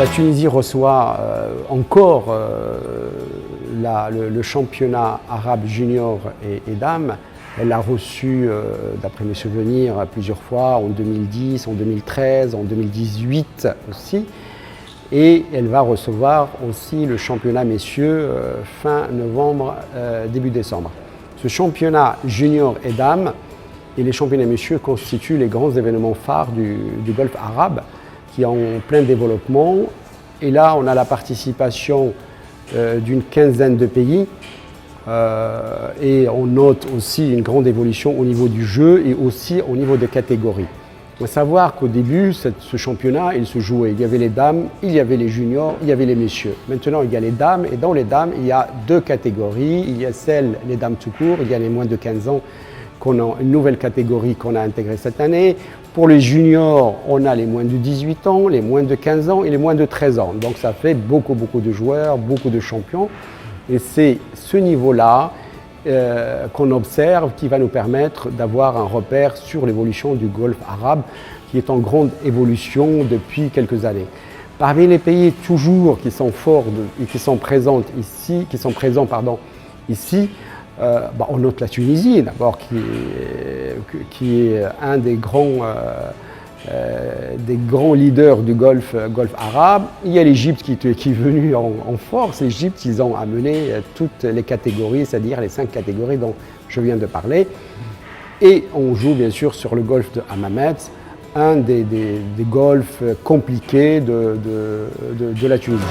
La Tunisie reçoit encore le championnat arabe junior et dames. Elle l'a reçu, d'après mes souvenirs, plusieurs fois, en 2010, en 2013, en 2018 aussi. Et elle va recevoir aussi le championnat messieurs fin novembre, début décembre. Ce championnat junior et dames et les championnats messieurs constituent les grands événements phares du golfe arabe qui est en plein développement. Et là, on a la participation d'une quinzaine de pays. Et on note aussi une grande évolution au niveau du jeu et aussi au niveau des catégories. Il faut savoir qu'au début, ce championnat, il se jouait. Il y avait les dames, il y avait les juniors, il y avait les messieurs. Maintenant, il y a les dames et dans les dames, il y a deux catégories. Il y a les dames tout court, il y a les moins de 15 ans, qu'on a une nouvelle catégorie qu'on a intégrée cette année. Pour les juniors, on a les moins de 18 ans, les moins de 15 ans et les moins de 13 ans. Donc ça fait beaucoup de joueurs, beaucoup de champions. Et c'est ce niveau-là qu'on observe qui va nous permettre d'avoir un repère sur l'évolution du golfe arabe qui est en grande évolution depuis quelques années. Parmi les pays toujours qui sont forts et qui sont présents ici, on note la Tunisie d'abord qui est un des grands leaders du golfe arabe. Il y a l'Égypte qui est venue en force. L'Égypte, ils ont amené toutes les catégories, c'est-à-dire les 5 catégories dont je viens de parler. Et on joue bien sûr sur le golfe de Hammamet, un des golfs compliqués de la Tunisie.